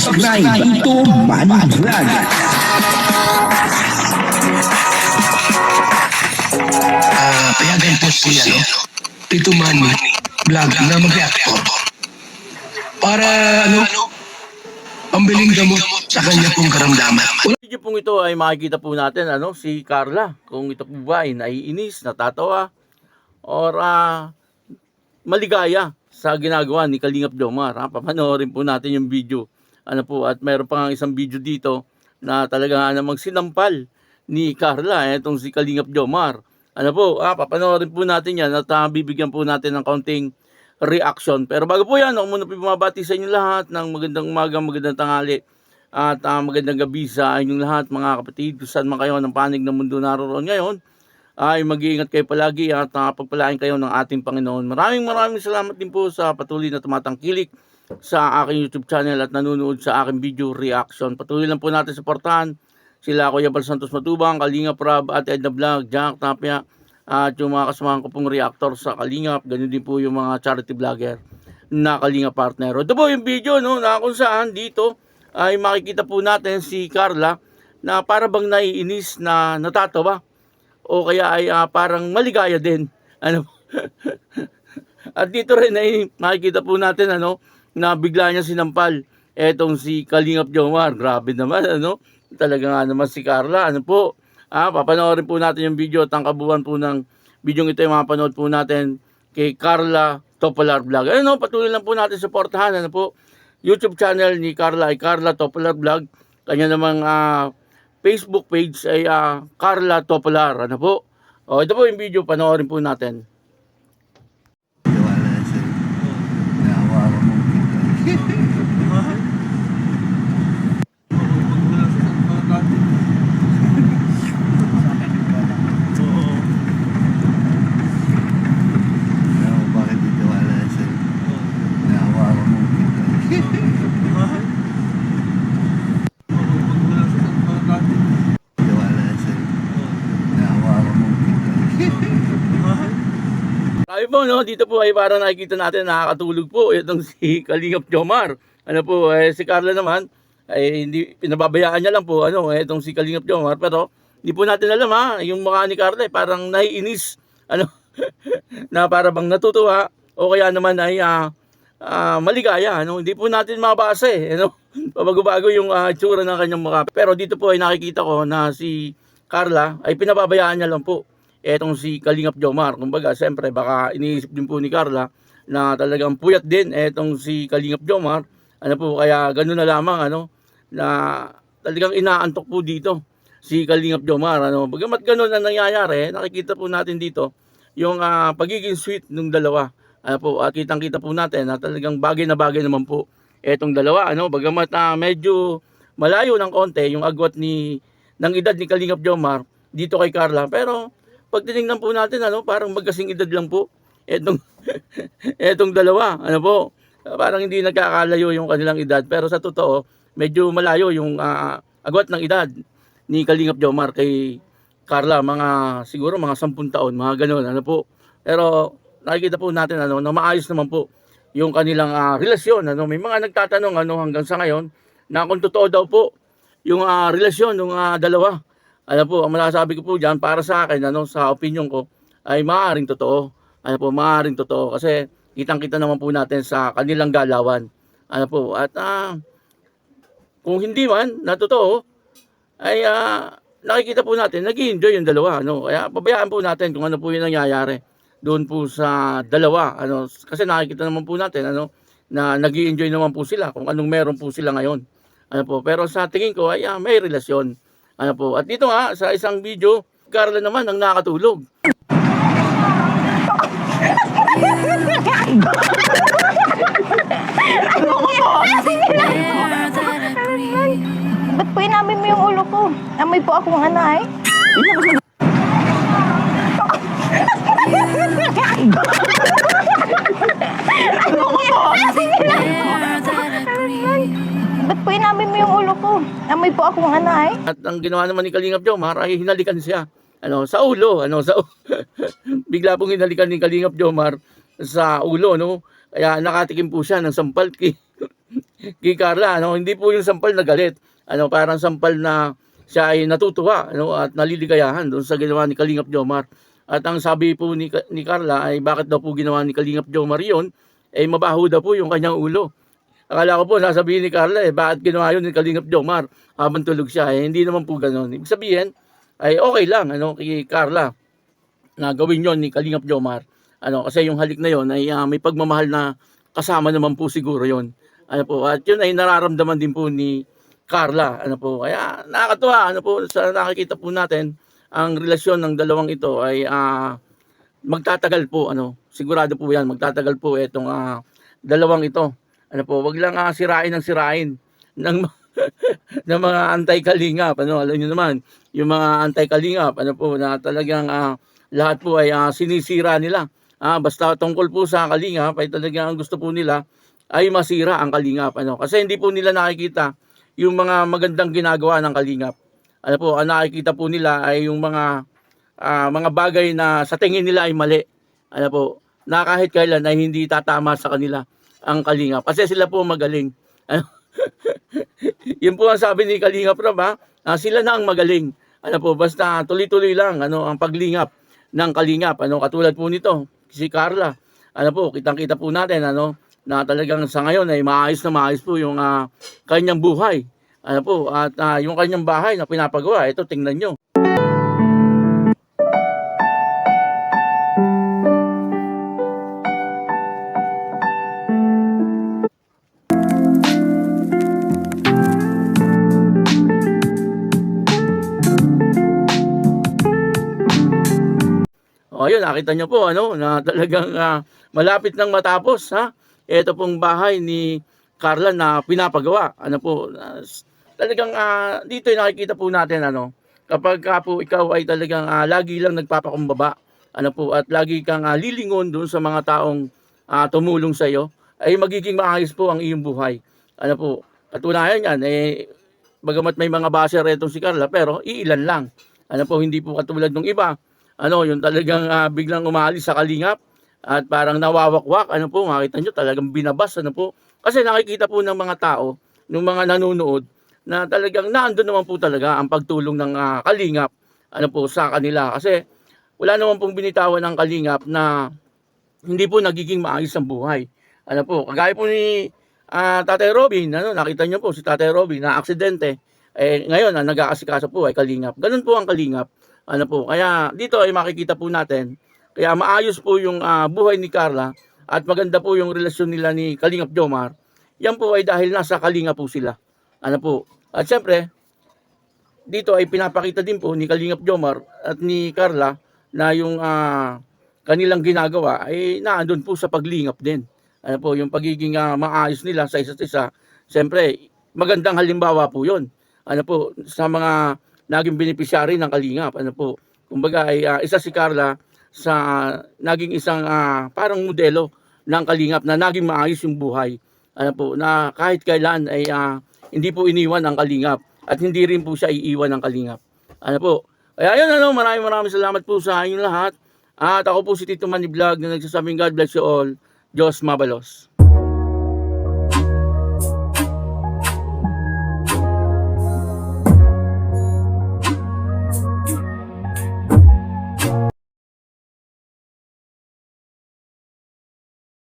subscribe dito Manny Vlog. Payagan po si Tito Manny Vlog na mag-reactor para pambiling gamot sa kanya pong karamdaman. Video pong ito ay makikita po natin si Carla, kung ito po ba ay naiinis, natatawa, or maligaya sa ginagawa ni Kalingap Jomar. Papanoorin po natin yung video. At mayroon pa nga isang video dito na talaga namang sinampal ni Carla, itong si Kalingap Jomar. Papanoorin po natin yan at bibigyan po natin ng kaunting reaction. Pero bago po yan, ako muna po bumabati sa inyo lahat ng magandang umaga, magandang tanghali at magandang gabi sa inyong lahat mga kapatid. Kung saan man kayo ng panig ng mundo naroon ngayon, ay mag-iingat kayo palagi at pagpalain kayo ng ating Panginoon. Maraming salamat din po sa patuloy na tumatangkilik sa aking YouTube channel at nanonood sa aking video reaction. Patuloy lang po natin suportahan sila Kuya Bal Santos Matubang, Kalingap Rob at Edna Vlog, Jack Tapia at yung mga kasamahan ko pong reactor sa Kalingap. Ganun din po yung mga charity vlogger na Kalingap partner. Ito po yung video na kung saan dito ay makikita po natin si Carla na para bang naiinis na natatawa o kaya ay parang maligaya din. At dito rin ay makikita po natin na bigla niya sinampal etong si Kalingap Jomar. Grabe naman talaga nga naman si Carla. Papanoorin po natin yung video at ang kabuuan po ng video ito ay mapanood po natin kay Carla Topolar Vlog. Patuloy lang po natin suportahan YouTube channel ni Carla ay Carla Topolar Vlog. Kanya namang Facebook page ay Carla Topolar. Ito po yung video, panoorin po natin. Sabi po, dito po ay parang nakikita natin nakakatulog po itong si Kalingap Jomar. Si Carla naman ay hindi pinababayaan niya lang po itong si Kalingap Jomar, pero hindi po natin alam yung mukha ni Carla ay parang naiinis na para bang natutuwa o kaya naman ay maligaya. Hindi po natin mabasa pabago-bago yung itsura ng kanyang mukha. Pero dito po ay nakikita ko na si Carla ay pinababayaan niya lang po etong si Kalingap Jomar. Kumbaga, siyempre, baka iniisip din po ni Carla na talagang puyat din etong si Kalingap Jomar. Kaya gano'n na lamang, na talagang inaantok po dito si Kalingap Jomar. Bagamat gano'n ang nangyayari, nakikita po natin dito yung pagiging sweet ng dalawa. At kitang-kita po natin na talagang bagay na bagay naman po etong dalawa. Bagamat medyo malayo ng konti yung agwat ng edad ni Kalingap Jomar dito kay Carla. Pero pag tinignan po natin, parang magkasing edad lang po etong dalawa. Parang hindi nagkakalayo yung kanilang edad. Pero sa totoo, medyo malayo yung agwat ng edad ni Kalingap Jomar kay Carla. Siguro mga 10 taon, mga ganun. Pero nakikita po natin na maayos naman po yung kanilang relasyon. May mga nagtatanong hanggang sa ngayon na kung totoo daw po yung relasyon ng dalawa. Ang masasabi ko po dyan, para sa akin, sa opinion ko, ay maaaring totoo. Maaaring totoo. Kasi kitang-kita naman po natin sa kanilang galawan. At kung hindi man na totoo, ay nakikita po natin, nag-i-enjoy yung dalawa. Kaya pabayaan po natin kung ano po yung nangyayari doon po sa dalawa. Kasi nakikita naman po natin na nag-i-enjoy naman po sila kung anong meron po sila ngayon. Pero sa tingin ko ay may relasyon. At dito sa isang video, Carla naman ang nakatulog. Ba't po inamin mo yung ulo ko? Amoy po akong anay. Ba't po inamin mo yung ulo ko? Amoy po akong anay. At ang ginawa naman ni Kalingap Jomar ay hinalikan siya sa ulo, bigla pong hinalikan ni Kalingap Jomar sa ulo, Kaya nakatikim po siya ng sampal kay Carla, ano, hindi po yung sampal na galit. Ano, parang sampal na siya ay natutuwa, ano, at naliligayahan doon sa ginawa ni Kalingap Jomar. At ang sabi po ni Carla ay bakit daw po ginawa ni Kalingap Jomar yun, ay mabaho daw po yung kanyang ulo. Akala ko po sasabihin ni Carla bakit ginawa yun ni Kalingap Jomar habang tulog siya. Hindi naman po ganoon. Ibig sabihin ay okay lang ano kay Carla na gawin yon ni Kalingap Jomar. Ano kasi yung halik na yon ay may pagmamahal na kasama naman po siguro yon. Ano po at yun ay nararamdaman din po ni Carla. Ano po kaya nakakatuwa ano po sa nakikita po natin ang relasyon ng dalawang ito ay magtatagal po ano. Sigurado po yan magtatagal po itong dalawang ito. Ano po, wag lang sirain ng sirain ng ng mga anti-kalingap. Ano, alam niyo naman, yung mga anti-kalingap, ano po, na talagang lahat po ay sinisira nila. Basta tungkol po sa kalingap, ay talagang gusto po nila ay masira ang kalingap. Ano, kasi hindi po nila nakikita yung mga magandang ginagawa ng kalingap. Ano po, ang nakikita po nila ay yung mga bagay na sa tingin nila ay mali. Ano po, na kahit kailan ay hindi tatama sa kanila ang kalingap kasi sila po magaling. Ano? Yun po ang sabi ni Kalingap Rob sila na ang magaling. Ano po basta tuloy-tuloy lang ano ang paglingap ng kalingap ano katulad po nito si Carla. Ano po kitang-kita po natin ano na talagang sa ngayon ay maayos po yung kanyang buhay. Ano po at yung kanyang bahay na pinapagawa ito tingnan nyo. Ayun, nakita nyo po ano na talagang malapit nang matapos ito pong bahay ni Carla na pinapagawa. Ano po talagang dito ay nakikita po natin ano kapag po ikaw ay talagang lagi lang nagpapakumbaba ano po at lagi kang lilingon doon sa mga taong tumulong sa iyo ay magiging maayos po ang iyong buhay. Ano po katunayan yan bagamat may mga basher itong si Carla pero iilan lang. Ano po hindi po katulad ng iba ano, yung talagang biglang umalis sa kalingap at parang nawawakwak, ano po, makita nyo talagang binabas, ano po. Kasi nakikita po ng mga tao, ng mga nanonood, na talagang naandun naman po talaga ang pagtulong ng kalingap, ano po, sa kanila. Kasi wala naman pong binitawan ng kalingap na hindi po nagiging maayos ang buhay. Ano po, kagaya po ni Tatay Robin, ano, nakita nyo po si Tatay Robin na aksidente, ngayon nag-aasikaso po ay kalingap. Ganun po ang kalingap. Ano po, kaya dito ay makikita po natin, kaya maayos po yung buhay ni Carla at maganda po yung relasyon nila ni Kalingap Jomar. Yan po ay dahil nasa Kalinga po sila. Ano po, at syempre, dito ay pinapakita din po ni Kalingap Jomar at ni Carla na yung kanilang ginagawa ay naandun po sa paglingap din. Ano po, yung pagiging maayos nila sa isa't isa, syempre, magandang halimbawa po yun. Ano po, sa mga naging beneficiary ng kalingap. Ano po, kumbaga ay isa si Carla sa naging isang parang modelo ng kalingap na naging maayos yung buhay. Ano po, na kahit kailan ay hindi po iniwan ang kalingap at hindi rin po siya iiwan ng kalingap. Ano po, kaya yun ano, maraming salamat po sa inyong lahat. At ako po si Tito Manny Vlog na nagsasabing God bless you all. Diyos mabalos.